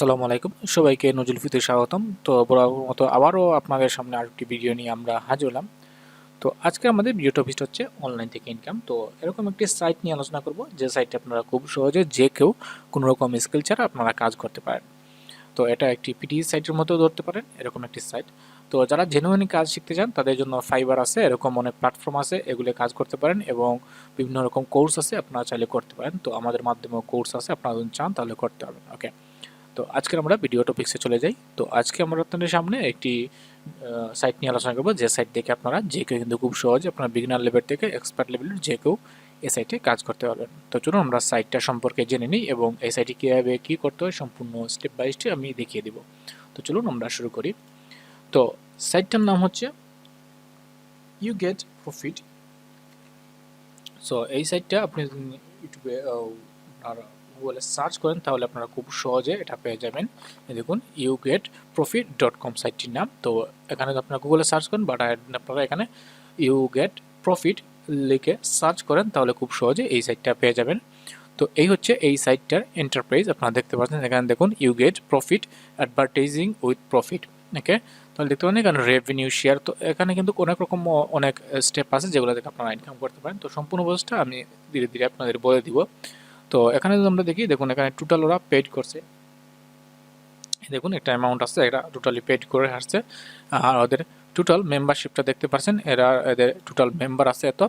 আসসালামু আলাইকুম, সবাইকে নজরুল ফিতে স্বাগতম। তো বরাবর মতো আবারও আপনাদের সামনে আরেকটি ভিডিও নিয়ে আমরা হাজির হলাম। তো আজকে আমাদের ভিডিও টপিক হচ্ছে অনলাইন থেকে ইনকাম। তো এরকম একটি সাইট নিয়ে আলোচনা করব, যে সাইটে আপনারা খুব সহজে যে কেউ কোনো রকম স্কিল ছাড়া আপনারা কাজ করতে পারেন। তো এটা একটি পিটি সাইটের মতো ধরতে পারেন, এরকম একটি সাইট। তো যারা জেনুইন কাজ শিখতে চান তাদের জন্য ফাইবার আছে, এরকম অনেক প্ল্যাটফর্ম আছে, এগুলো কাজ করতে পারেন এবং বিভিন্ন রকম কোর্স আছে, আপনারা চাইলে করতে পারেন। তো আমাদের মাধ্যমেও কোর্স আছে, আপনারা যদি চান তাহলে করতে পারবেন। ওকে, তো আজকে আমরা ভিডিও টপিক্সে চলে যাই। তো আজকে আমরা আপনাদের সামনে একটি সাইট নিয়ে আলোচনা করবো, যে সাইট দেখে আপনারা যে কেউ কিন্তু খুব সহজে আপনার বিগিনার লেভেল থেকে এক্সপার্ট লেভেলের যে কেউ এই সাইটে কাজ করতে পারবেন। তো চলুন আমরা সাইটটা সম্পর্কে জেনে নিই এবং এই সাইটে কীভাবে কী করতে হয় সম্পূর্ণ স্টেপ বাই স্টেপ আমি দেখিয়ে দিব। তো চলুন আমরা শুরু করি। তো সাইটটার নাম হচ্ছে Yougetprofit। সো এই সাইটটা আপনি ইউটিউবে আর গুগলে সার্চ করেন তাহলে আপনারা খুব সহজে এটা পেয়ে যাবেন। দেখুন yougetprofit.com সাইটটির নাম। তো এখানে আপনারা গুগলে সার্চ করেন, বাট আপনারা এখানে Yougetprofit লিখে সার্চ করেন তাহলে খুব সহজে এই সাইটটা পেয়ে যাবেন। তো এই হচ্ছে এই সাইটটার এন্টারপ্রাইজ। আপনারা দেখতে পাচ্ছেন এখানে দেখুন Yougetprofit অ্যাডভার্টাইজিং উইথ প্রফিট। ওকে, তাহলে দেখতে পারেন এখানে রেভিনিউ শেয়ার। তো এখানে কিন্তু অনেক রকম অনেক স্টেপ আছে যেগুলো থেকে আপনারা ইনকাম করতে পারেন। তো সম্পূর্ণ প্রসেসটা আমি ধীরে ধীরে আপনাদের বলে দিব। তো এখানে যদি আমরা দেখি, দেখুন এখানে টোটাল ওরা পেড করছে, দেখুন একটা অ্যামাউন্ট আছে, এটা টোটালি পেড করে আসছে। আর ওদের টোটাল মেম্বারশিপটা দেখতে পাচ্ছেন, এদের টোটাল মেম্বার আছে এত।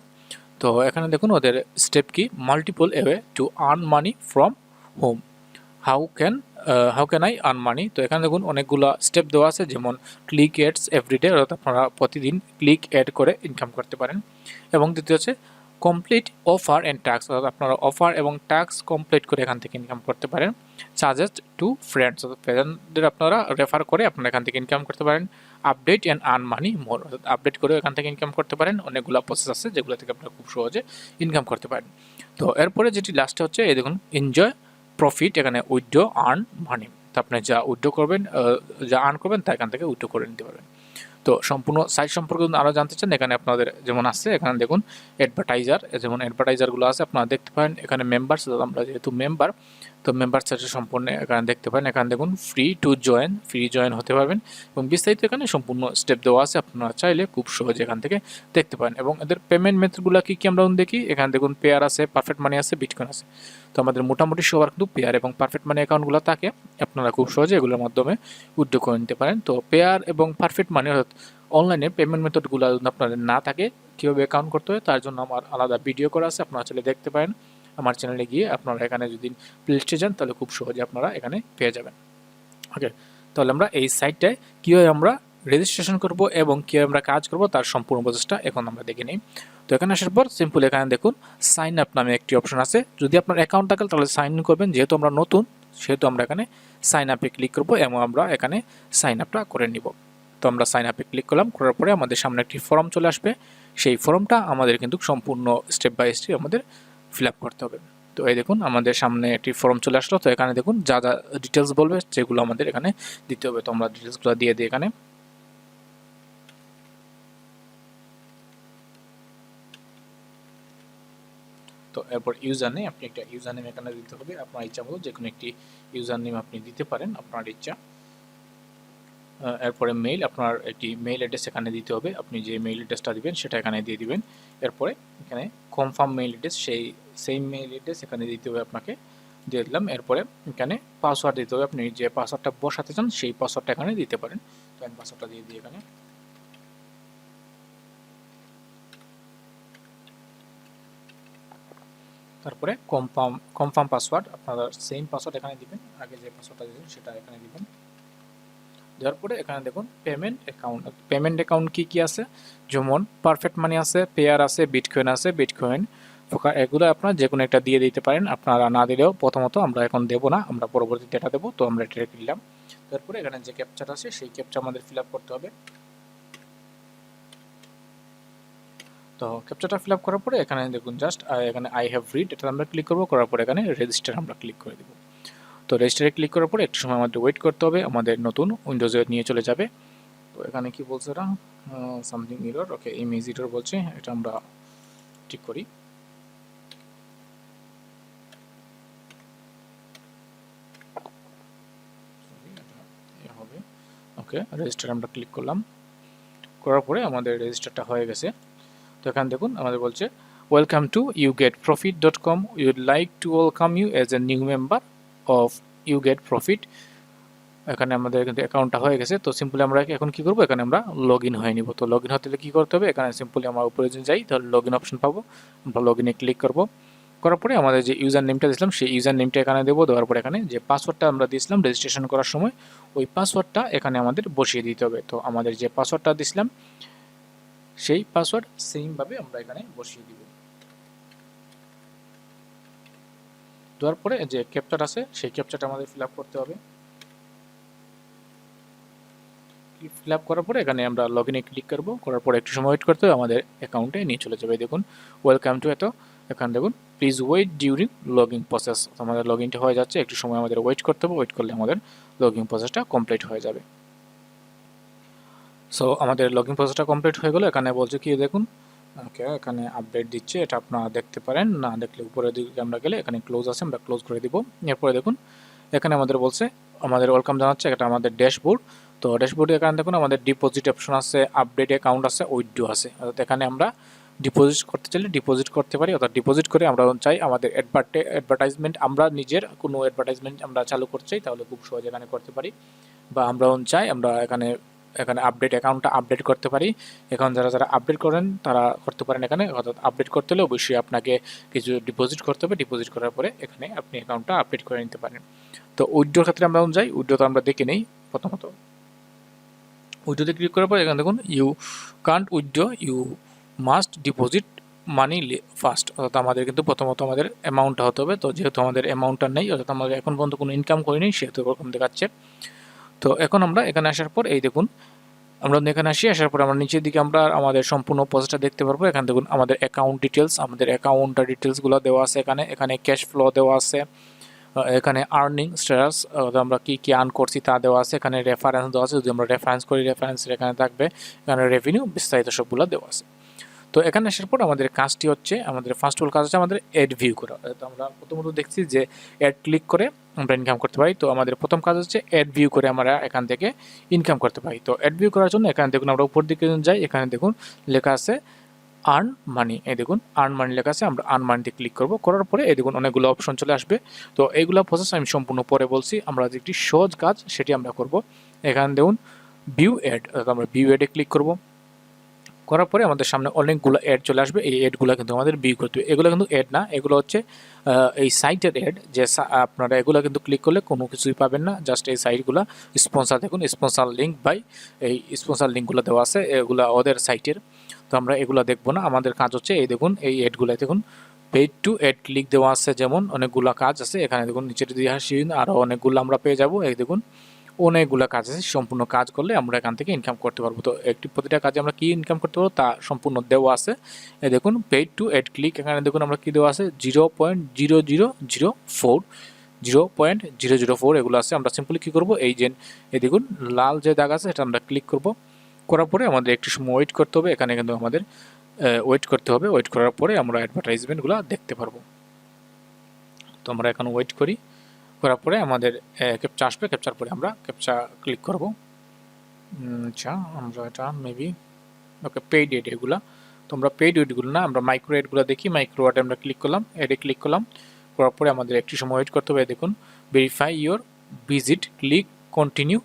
তো এখানে দেখুন ওদের স্টেপ কি, multiple way to earn money from home, how can I earn money. তো এখানে দেখুন অনেকগুলো স্টেপ দেওয়া আছে, যেমন ক্লিক এডস এভরিডে, অর্থাৎ আপনারা প্রতিদিন ক্লিক এড করে ইনকাম করতে পারেন। এবং দ্বিতীয় হচ্ছে কমপ্লিট অফার অ্যান্ড ট্যাক্স, অর্থাৎ আপনারা অফার এবং ট্যাক্স কমপ্লিট করে এখান থেকে ইনকাম করতে পারেন। সাজেস্ট টু ফ্রেন্ডস, অর্থাৎ ফ্রেন্ডদের আপনারা রেফার করে আপনারা এখান থেকে ইনকাম করতে পারেন। আপডেট অ্যান্ড আর্ন মানি মোর, অর্থাৎ আপডেট করে এখান থেকে ইনকাম করতে পারেন। অনেকগুলো প্রসেস আছে যেগুলো থেকে আপনারা খুব সহজে ইনকাম করতে পারেন। তো এরপরে যেটি লাস্টে হচ্ছে এই দেখুন এনজয় প্রফিট, এখানে উইথড্র আর্ন মানি। তো আপনি যা উইথড্র করবেন, যা আর্ন করবেন তা এখান থেকে উইথড্র করে নিতে পারবেন। তো সম্পূর্ণ সাইট সম্পর্কে যদি আরও জানতে চান, এখানে আপনাদের যেমন আছে, এখানে দেখুন অ্যাডভার্টাইজার, যেমন অ্যাডভার্টাইজারগুলো আছে আপনারা দেখতে পারেন। এখানে মেম্বার্স, আমরা যেহেতু মেম্বার, তো মেম্বার সাইটে সম্পূর্ণ এখানে দেখতে পারেন। এখানে দেখুন free to join, free join হতে পারবেন এবং বিস্তারিত এখানে সম্পূর্ণ স্টেপ দেওয়া আছে, আপনারা চাইলে খুব সহজে এখান থেকে দেখতে পারেন। এবং এদের পেমেন্ট মেথডগুলো কী কী আমরা দেখি, এখানে দেখুন পেয়ার আছে, পারফেক্ট মানি আছে, বিটকয়েন আছে। তো আমাদের মোটামুটি সবার কিন্তু পেয়ার এবং পারফেক্ট মানি অ্যাকাউন্টগুলো থাকে, আপনারা খুব সহজে এগুলোর মাধ্যমে উইথড্র করে নিতে পারেন। তো পেয়ার এবং পারফেক্ট মানি অর্থাৎ অনলাইনে পেমেন্ট মেথডগুলো যদি আপনাদের না থাকে, কীভাবে অ্যাকাউন্ট করতে হয় তার জন্য আমার আলাদা ভিডিও করা আছে, আপনারা চাইলে দেখতে পারেন আমার চ্যানেলে গিয়ে। আপনারা এখানে যদি প্লে লিস্টে যান তাহলে খুব সহজে আপনারা এখানে পেয়ে যাবেন। ওকে, তাহলে আমরা এই সাইটটায় কীভাবে আমরা রেজিস্ট্রেশন করব এবং কীভাবে আমরা কাজ করব তার সম্পূর্ণ প্রসেসটা এখন আমরা দেখে নিই। তো এখানে আসার পর সিম্পল এখানে দেখুন সাইন আপ নামে একটি অপশন আছে। যদি আপনার অ্যাকাউন্ট থাকে তাহলে সাইন ইন করবেন, যেহেতু আমরা নতুন সেহেতু আমরা এখানে সাইন আপে ক্লিক করব এবং আমরা এখানে সাইন আপটা করে নিব। তো আমরা সাইন আপে ক্লিক করলাম, করার পরে আমাদের সামনে একটি ফর্ম চলে আসবে। সেই ফর্মটা আমাদের কিন্তু সম্পূর্ণ স্টেপ বাই স্টেপ আমাদের ফিল আপ করতে হবে। তো এই দেখুন আমাদের সামনে একটি ফর্ম চলে আসলো। তো এখানে দেখুন যা যা ডিটেলস বলবে সেগুলো আমাদের এখানে দিতে হবে। তো আমরা ডিটেলসগুলো দিয়ে দিই এখানে। তো এরপর ইউজার নেম, আপনি একটা ইউজার নেম এখানে দিতে হবে, আপনার ইচ্ছা মতো যে কোনো একটি ইউজার নেম আপনি দিতে পারেন, আপনার ইচ্ছা। এরপরে মেইল, আপনার একটি মেইল অ্যাড্রেস এখানে দিতে হবে, আপনি যে মেইল অ্যাড্রেসটা দিবেন সেটা এখানে দিয়ে দিবেন। এরপরে এখানে কনফার্ম মেইল অ্যাড্রেস, সেই মেইল অ্যাড্রেস এখানে দিতে হবে, আপনাকে দিয়ে দিলাম। এরপরে এখানে পাসওয়ার্ড দিতে হবে, আপনি যে পাসওয়ার্ডটা বসাতে চান সেই পাসওয়ার্ডটা এখানে দিতে পারেন। তো আমি পাসওয়ার্ডটা দিয়ে দিই এখানে। তারপরে কনফার্ম পাসওয়ার্ড, আপনারা সেম পাসওয়ার্ড এখানে দিবেন, আগে যে পাসওয়ার্ডটা দিয়েছেন সেটা এখানে দিবেন। দেওয়ার পরে এখানে দেখুন পেমেন্ট অ্যাকাউন্ট কী আছে, যেমন পারফেক্ট মানি আছে, পেয়ার আছে, বিটকয়েন এগুলো আপনারা যে কোনো একটা দিয়ে দিতে পারেন। আপনারা না দিলেও প্রথমত আমরা এখন দেবো না, আমরা পরবর্তীতে এটা দেবো। তো আমরা এটা দিলাম। তারপরে এখানে যে ক্যাপচাটা আছে সেই ক্যাপচা আমাদের ফিল আপ করতে হবে। তো ক্যাপচাটা ফিল আপ করার পরে এখানে দেখুন জাস্ট এখানে আই হ্যাভ রিড, এটা আমরা ক্লিক করবো, করার পরে এখানে রেজিস্টার আমরা ক্লিক করে দেবো। তো রেজিস্টারে ক্লিক করার পরে একটু সময় আমাদের ওয়েট করতে হবে, আমাদের নতুন উইন্ডোজে নিয়ে চলে যাবে। তো এখানে কি বলছে এটা, সামথিং এরর, ওকে ইমেজ এরর বলছে, এটা আমরা ঠিক করি। ওকে রেজিস্টার আমরা ক্লিক করলাম, করার পরে আমাদের রেজিস্টারটা হয়ে গেছে। তো এখানে দেখুন আমাদের বলছে welcome to yougetprofit.com, we would like to welcome you as a new member of Yougetprofit। এখানে আমাদের কিন্তু অ্যাকাউন্টটা হয়ে গেছে। তো সিম্পলি আমরা এখন কি করব, এখানে আমরা লগ ইন হয়ে নিব। তো লগ ইন হতে হলে কী করতে হবে, এখানে সিম্পলি আমরা উপরে যদি যাই তাহলে লগ ইন অপশন পাবো, আমরা লগ ইনে ক্লিক করব। করার পরে আমাদের যে ইউজার নেমটা দিয়েছিলাম সেই ইউজার নেমটা এখানে দেবো, দেওয়ার পরে এখানে যে পাসওয়ার্ডটা আমরা দিয়েছিলাম রেজিস্ট্রেশন করার সময় ওই পাসওয়ার্ডটা এখানে আমাদের বসিয়ে দিতে হবে। তো আমাদের যে পাসওয়ার্ডটা দিয়েছিলাম সেই পাসওয়ার্ড সেমভাবে আমরা এখানে বসিয়ে দিব। দেওয়ার পরে যে ক্যাপচার আছে সেই ক্যাপচারটা আমাদের ফিল আপ করতে হবে। ফিল আপ করার পরে এখানে আমরা লগ ইনে ক্লিক করবো, করার পরে একটু সময় ওয়েট করতে হবে, আমাদের অ্যাকাউন্টে নিয়ে চলে যাবে। দেখুন ওয়েলকাম টু এত, এখানে দেখুন please wait during login process, আমাদের লগ ইনটা হয়ে যাচ্ছে, একটু সময় আমাদের ওয়েট করতে হবে, ওয়েট করলে আমাদের লগইন প্রসেসটা কমপ্লিট হয়ে যাবে। সো আমাদের লগইন প্রসেসটা কমপ্লিট হয়ে গেলো। এখানে বলছে কি দেখুন ওকে এখানে আপডেট দিচ্ছে, এটা আপনারা দেখতে পারেন, না দেখলে উপরের দিকে আমরা গেলে এখানে ক্লোজ আছে, আমরা ক্লোজ করে দিব। এরপরে দেখুন এখানে আমাদের বলছে আমাদের ওয়েলকাম জানাচ্ছে, এটা আমাদের ড্যাশবোর্ড। তো ড্যাশবোর্ডে এখানে দেখুন আমাদের ডিপোজিট অপশন আছে, আপডেট অ্যাকাউন্ট আছে, উইথড্র আছে। অর্থাৎ এখানে আমরা ডিপোজিট করতে চাইলে ডিপোজিট করতে পারি, অর্থাৎ ডিপোজিট করে আমরা চাই আমাদের অ্যাডভার্টাইজমেন্ট, আমরা নিজের কোনো অ্যাডভার্টাইজমেন্ট আমরা চালু করতে চাই তাহলে খুব সহজে এখানে করতে পারি, বা আমরা চাই আমরা এখানে আপডেট অ্যাকাউন্টটা আপডেট করতে পারি। এখন যারা আপডেট করেন তারা করতে পারেন এখানে, অর্থাৎ আপডেট করতে হলে অবশ্যই আপনাকে কিছু ডিপোজিট করতে হবে, ডিপোজিট করার পরে এখানে আপনি অ্যাকাউন্টটা আপডেট করে নিতে পারেন। তো উইথড্রোর ক্ষেত্রে আমরা যাই, উইথড্রো তো আমরা দেখে নেই। প্রথমত উইথড্রোতে ক্লিক করার পর এখানে দেখুন you can't withdraw, you must deposit money first, অর্থাৎ আমাদের কিন্তু প্রথমত আমাদের অ্যামাউন্টটা হতে হবে। তো যেহেতু আমাদের অ্যামাউন্টটা নেই, অর্থাৎ আমাদের এখন পর্যন্ত কোনো ইনকাম করিনি, সেহেতু এরকম দেখাচ্ছে। তো এখন আমরা এখানে আসার পর এই দেখুন আমরা এখানে আসার পর আমরা নিচের দিকে আমরা আমাদের সম্পূর্ণ প্রসেসটা দেখতে পারবো। এখানে দেখুন আমাদের অ্যাকাউন্ট ডিটেলস, আমাদের অ্যাকাউন্টের ডিটেলসগুলো দেওয়া আছে এখানে, এখানে ক্যাশ ফ্লো দেওয়া আছে, এখানে আর্নিং স্ট্যাটাস আমরা কি কি আর্ন করছি তা দেওয়া আছে, এখানে রেফারেন্স দেওয়া আছে, যদি আমরা রেফারেন্স করি রেফারেন্সের এখানে থাকবে, এখানে রেভিনিউ বিস্তারিত সবগুলো দেওয়া আছে। তো এখানে আসার পর আমাদের কাজটি হচ্ছে, আমাদের ফার্স্ট অফ অল কাজ হচ্ছে আমাদের অ্যাড ভিউ করা। তো আমরা প্রথমত দেখছি যে অ্যাড ক্লিক করে আমরা ইনকাম করতে পারি। তো আমাদের প্রথম কাজ হচ্ছে অ্যাড ভিউ করে আমরা এখান থেকে ইনকাম করতে পারি। তো অ্যাড ভিউ করার জন্য এখানে দেখুন আমরা উপর দিকে যাই, এখানে দেখুন লেখা আছে আর্ন মানি, এই দেখুন আর্ন মানি লেখা আছে, আমরা আর্ন মানিতে ক্লিক করব। করার পরে এই দেখুন অনেকগুলো অপশন চলে আসবে। তো এইগুলো প্রসেস আমি সম্পূর্ণ পরে বলছি, আমরা যে একটি সহজ কাজ সেটি আমরা করব। এখানে দেখুন ভিউ অ্যাড, আমরা ভিউ অ্যাডে ক্লিক করব। করার পরে আমাদের সামনে অনেকগুলো অ্যাড চলে আসবে, এই অ্যাডগুলো কিন্তু আমাদের ভিউ করতে হবে। এগুলো কিন্তু অ্যাড না, এগুলো হচ্ছে এই সাইটের অ্যাড, যে আপনারা এগুলো কিন্তু ক্লিক করলে কোনো কিছুই পাবেন না, জাস্ট এই সাইটগুলো স্পন্সার, দেখুন স্পন্সার লিঙ্ক বাই, এই স্পন্সার লিঙ্কগুলো দেওয়া আছে, এগুলো ওদের সাইটের। তো আমরা এগুলো দেখবো না, আমাদের কাজ হচ্ছে এই দেখুন এই অ্যাডগুলো দেখুন পেইড টু অ্যাড ক্লিক দেওয়া আছে, যেমন অনেকগুলো কাজ আছে এখানে দেখুন নিচের দিয়ে আসি আরও অনেকগুলো আমরা পেয়ে যাব। এই দেখুন অনেকগুলো কাজ আছে, সম্পূর্ণ কাজ করলে আমরা এখান থেকে ইনকাম করতে পারবো। তো একটি প্রতিটা কাজে আমরা কি ইনকাম করতে পারবো তা সম্পূর্ণ দেওয়া আছে। এই দেখুন পেইড টু অ্যাড ক্লিক, এখানে দেখুন আমরা কি দেওয়া আছে 0.0004, 0.004 এগুলো আছে। আমরা সিম্পলি কী করবো, এই যে এই দেখুন লাল যে দাগ আছে এটা আমরা ক্লিক করব। করার পরে আমাদের একটু সময় ওয়েট করতে হবে, এখানে কিন্তু আমাদের ওয়েট করতে হবে। ওয়েট করার পরে আমরা অ্যাডভার্টাইজমেন্টগুলো দেখতে পারবো। তো আমরা এখন ওয়েট করি, করার পরে আমাদের ক্যাপচা আসবে, ক্যাপচার পরে আমরা ক্যাপচা ক্লিক করব। আচ্ছা আমরা এটা মেবি ওকে পেইড এড এগুলো, তো আমরা পেইড এডগুলো না, আমরা মাইক্রো এডগুলো দেখি। মাইক্রো এডে আমরা ক্লিক করলাম, এডে ক্লিক করলাম, করার পরে আমাদের একটু সময় ওয়েট করতে হবে। দেখুন verify your visit, click continue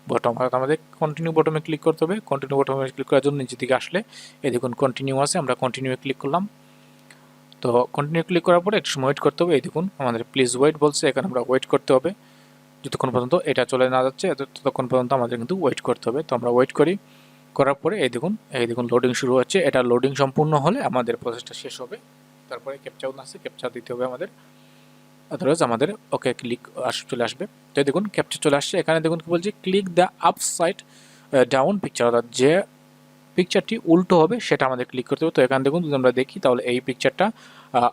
bottom, অর্থাৎ আমাদের কন্টিনিউ বটমে ক্লিক করতে হবে। কন্টিনিউ বটমে ক্লিক করার জন্য নিচের দিকে আসলে এই দেখুন কন্টিনিউ আছে, আমরা কন্টিনিউ ক্লিক করলাম। তো কন্টিনিউ ক্লিক করার পরে একটু সময় ওয়েট করতে হবে। এই দেখুন আমাদের প্লিজ ওয়েট বলছে, এখানে আমরা ওয়েট করতে হবে যতক্ষণ পর্যন্ত এটা চলে না যাচ্ছে, ততক্ষণ পর্যন্ত আমাদের কিন্তু ওয়েট করতে হবে। তো আমরা ওয়েট করি, করার পরে এই দেখুন লোডিং শুরু হচ্ছে। এটা লোডিং সম্পূর্ণ হলে আমাদের প্রসেসটা শেষ হবে। তারপরে ক্যাপচাও আছে, ক্যাপচা দিতে হবে আমাদের, আদারওয়াইজ আমাদের ওকে ক্লিক চলে আসবে। তো দেখুন ক্যাপচা চলে আসছে। এখানে দেখুন কি বলছে click the up side down picture, অর্থাৎ যে পিকচারটি উল্টো হবে সেটা আমাদের ক্লিক করতে হবে। তো এখানে দেখুন যদি আমরা দেখি তাহলে এই পিকচারটা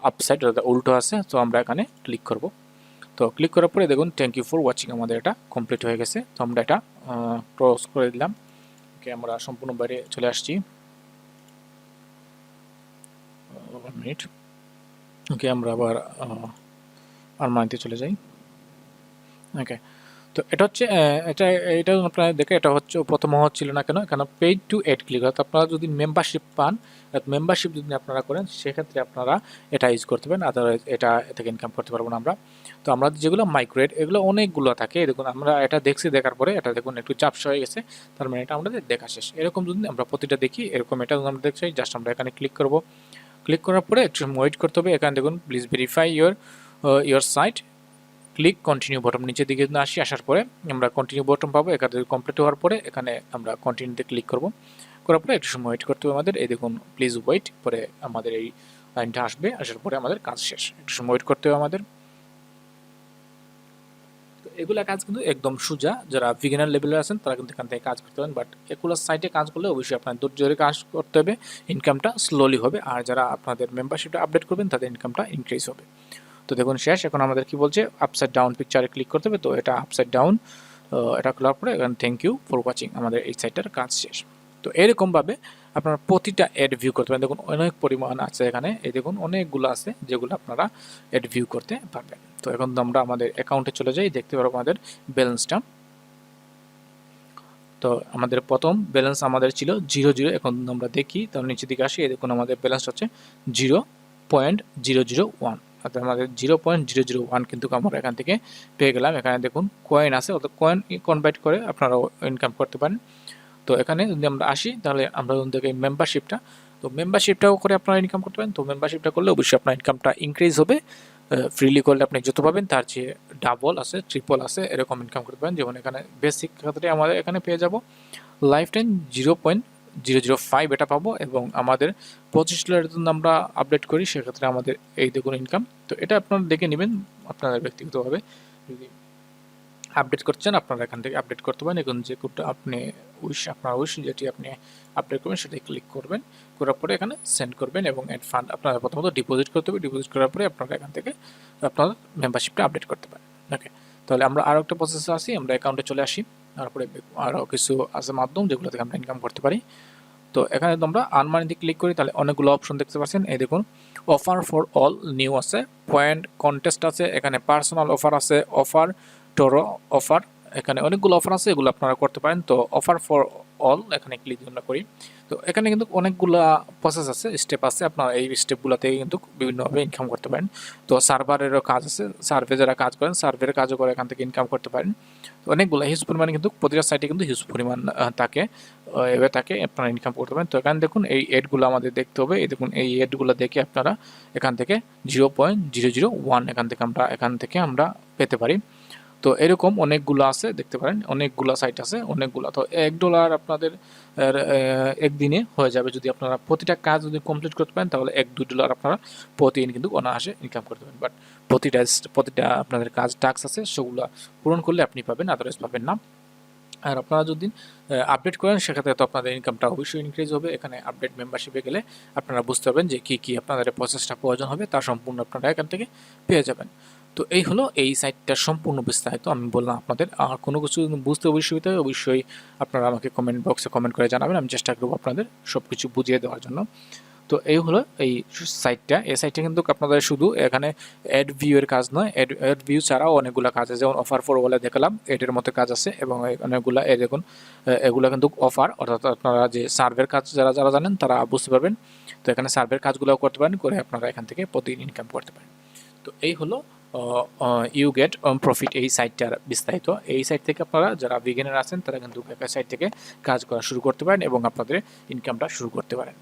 আপসাইড অর্থাৎ উল্টো আছে, তো আমরা এখানে ক্লিক করব। তো ক্লিক করার পরে দেখুন থ্যাংক ইউ ফর ওয়াচিং, আমাদের এটা কমপ্লিট হয়ে গেছে। তো আমরা এটা ক্লোজ করে দিলাম। ওকে আমরা সম্পূর্ণ বাইরে চলে আসছি, মিনিট। ওকে আমরা আবার আরমানিতে চলে যাই। ওকে তো এটা হচ্ছে এটা আপনারা দেখে এটা হচ্ছে প্রথম হচ্ছিল না কেন, এখানে পেইড টু এড ক্লিক, অর্থাৎ আপনারা যদি মেম্বারশিপ পান, মেম্বারশিপ যদি আপনারা করেন সেক্ষেত্রে আপনারা এটা ইউজ করতে পারেন, আদারওয়াইজ এটা থেকে ইনকাম করতে পারবো না আমরা। তো আমরা যেগুলো মাইক্রোয়েড এগুলো অনেকগুলো থাকে, দেখুন আমরা এটা দেখছি, দেখার পরে এটা দেখুন একটু চাপসা হয়ে গেছে, তার মানে এটা আমাদের দেখা শেষ। এরকম যদি আমরা প্রতিটা দেখি, এরকম এটা আমরা দেখছি, জাস্ট আমরা এখানে ক্লিক করব, ক্লিক করার পরে একটু ওয়েট করতে হবে। এখানে দেখুন please verify your site, click continue button, নিচের দিকে আসি, আসার পরে আমরা কন্টিনিউ বটন পাবো। এখানে কমপ্লিট হওয়ার পরে এখানে আমরা কন্টিনিউতে ক্লিক করব, করার পরে একটু সময় ওয়েট করতে হবে আমাদের। এই দেখুন প্লিজ ওয়েট, পরে আমাদের এই লাইনটা আসবে, আসার পরে আমাদের কাজ শেষ, একটু সময় ওয়েট করতে হবে আমাদের। তো এগুলা কাজ কিন্তু একদম সোজা, যারা বিগিনার লেভেলে আছেন তারা কিন্তু এখান থেকে কাজ করতে পারেন, বাট এগুলো সাইটে কাজ করলে অবশ্যই আপনার ধৈর্য ধরে কাজ করতে হবে, ইনকামটা স্লোলি হবে, আর যারা আপনাদের মেম্বারশিপটা আপডেট করবেন তাদের ইনকামটা ইনক্রিজ হবে। তো দেখুন শেষ, এখন আমাদের কি বলছে আপসাইড ডাউন পিকচারে ক্লিক করতে হবে, তো এটা আপসাইড ডাউন, এটা খোলার পরে এখানে থ্যাংক ইউ ফর ওয়াচিং, আমাদের এই সাইটটার কাজ শেষ। তো এরকমভাবে আপনারা প্রতিটা অ্যাড ভিউ করতে পারেন, দেখুন অনেক পরিমাণ আছে এখানে, এই দেখুন অনেকগুলো আছে যেগুলো আপনারা অ্যাড ভিউ করতে পারবেন। তো এখন আমরা আমাদের অ্যাকাউন্টে চলে যাই, দেখতে পারবো আমাদের ব্যালেন্সটা। তো আমাদের প্রথম ব্যালেন্স আমাদের ছিল 0 এখন আমরা দেখি, তার নিচের দিকে আসি, এই দেখুন আমাদের ব্যালেন্স হচ্ছে 0.001, অর্থাৎ আমাদের 0.001 কিন্তু আমরা এখান থেকে পেয়ে গেলাম। এখানে দেখুন কয়েন আছে, অর্থাৎ কয়েন কনভার্ট করে আপনারা ইনকাম করতে পারেন। তো এখানে যদি আমরা আসি, তাহলে আমরা দেখি মেম্বারশিপটা, তো মেম্বারশিপটাও করে আপনারা ইনকাম করতে পারেন। তো মেম্বারশিপটা করলে অবশ্যই আপনার ইনকামটা ইনক্রিজ হবে, ফ্রিলি করলে আপনি যত পাবেন তার চেয়ে ডাবল আছে, ট্রিপল আছে, এরকম ইনকাম করতে পারেন। যেমন এখানে বেসিক ক্ষেত্রে আমাদের এখানে পেয়ে যাব লাইফ টাইম 0.005 এটা পাবো, এবং আমাদের $25 যদি আমরা আপডেট করি সেক্ষেত্রে আমাদের এই দেখুন ইনকাম। তো এটা আপনারা দেখে নেবেন আপনাদের ব্যক্তিগতভাবে, যদি আপডেট করছেন আপনারা এখান থেকে আপডেট করতে পারেন। এখন যে কোডটা আপনি আপনার উইশ যেটি আপনি আপডেট করবেন সেটাই ক্লিক করবেন, করার পরে এখানে সেন্ড করবেন, এবং অ্যাড ফান্ড আপনারা প্রথমত ডিপোজিট করতে হবে, ডিপোজিট করার পরে আপনারা এখান থেকে আপনার মেম্বারশিপটা আপডেট করতে পারেন। ওকে, তাহলে আমরা আরও একটা প্রসেসে আসি, আমরা অ্যাকাউন্টে চলে আসি, তারপরে আরও কিছু আছে মাধ্যম যেগুলো থেকে আমরা ইনকাম করতে পারি। তো এখানে যদি আমরা আর্ন মানিতে ক্লিক করি, তাহলে অনেকগুলো অপশন দেখতে পাচ্ছেন, এই দেখুন অফার ফর অল নিউ আছে, পয়েন্ট কন্টেস্ট আছে, এখানে পার্সোনাল অফার আছে, অফার টোরো অফার, এখানে অনেকগুলো অফার আছে, এগুলো আপনারা করতে পারেন। তো অফার ফর অল এখানে ক্লিক আমরা করি, তো এখানে কিন্তু অনেকগুলো প্রসেস আছে, স্টেপ আছে, আপনারা এই স্টেপগুলো থেকে কিন্তু বিভিন্নভাবে ইনকাম করতে পারেন। তো সার্ভারেরও কাজ আছে, সার্ভে যারা কাজ করেন সার্ভের কাজও করে এখান থেকে ইনকাম করতে পারেন। তো অনেকগুলো হিউজ পরিমাণে কিন্তু প্রতিটা সাইটে কিন্তু হিউজ পরিমাণ থাকে, এভাবে থাকে আপনারা ইনকাম করতে পারেন। তো এখানে দেখুন এই এডগুলো আমাদের দেখতে হবে, এই দেখুন এই এডগুলো দেখে আপনারা এখান থেকে 0.001 এখান থেকে আমরা পেতে পারি। তো এরকম অনেকগুলো আছে, দেখতে পারেন অনেকগুলো সাইট আছে, অনেকগুলো। তো $1 আপনাদের একদিনে হয়ে যাবে, যদি আপনারা প্রতিটা কাজ যদি কমপ্লিট করতে পারেন, তাহলে $1-2 আপনারা প্রতিদিন কিন্তু অনায়াসে ইনকাম করতে পারেন। বাট প্রতিটা আপনাদের কাজ টাস্ক আছে, সেগুলো পূরণ করলে আপনি পাবেন, আদারওয়াইজ পাবেন না। আর আপনারা যদি আপডেট করেন সেক্ষেত্রে তো আপনাদের ইনকামটা অবশ্যই ইনক্রিজ হবে। এখানে আপডেট মেম্বারশিপে গেলে আপনারা বুঝতে পারবেন যে কী আপনাদের প্রসেসটা প্রয়োজন হবে, তার সম্পূর্ণ আপনারা এখান থেকে পেয়ে যাবেন। তো এই হলো এই সাইটটার সম্পূর্ণ বিস্তারিত, আমি বললাম আপনাদের। আর কোনো কিছু বুঝতে অবশ্যই অবশ্যই আপনারা আমাকে কমেন্ট বক্সে কমেন্ট করে জানাবেন, আমি চেষ্টা করবো আপনাদের সব কিছু বুঝিয়ে দেওয়ার জন্য। তো এই হলো এই সাইটটা, এই সাইটটা কিন্তু আপনাদের শুধু এখানে অ্যাড ভিউ এর কাজ নয়, অ্যাড ভিউ ছাড়াও অনেকগুলো কাজ আছে, যেমন অফার ফর ওয়ালে দেখালাম এডের মতো কাজ আছে, এবং অনেকগুলো এই দেখুন এগুলো কিন্তু অফার, অর্থাৎ আপনারা যে সার্ভের কাজ যারা যারা জানেন তারা বুঝতে পারবেন। তো এখানে সার্ভের কাজগুলোও করতে পারেন, করে আপনারা এখান থেকে প্রতিদিন ইনকাম করতে পারেন। তো এই হলো ইউ গেট প্রফিট এই সাইটটার বিস্তারিত। এই সাইট থেকে আপনারা যারা বিগিনার আছেন তারা কিন্তু সাইট থেকে কাজ করা শুরু করতে পারেন এবং আপনাদের ইনকামটা শুরু করতে পারেন।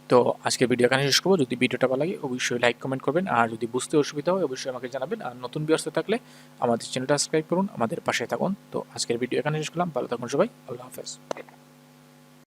তো আজকের ভিডিও এখানে শেষ করবো। যদি ভিডিওটা ভালো লাগে অবশ্যই লাইক কমেন্ট করবেন, আর যদি বুঝতে অসুবিধা হয় অবশ্যই আমাকে জানাবেন। আর নতুন ভিউয়ার্স থাকলে আমাদের চ্যানেলটা সাবস্ক্রাইব করুন, আমাদের পাশে থাকুন। তো আজকের ভিডিও এখানে শেষ করলাম, ভালো থাকুন সবাই, আল্লাহ হাফেজ।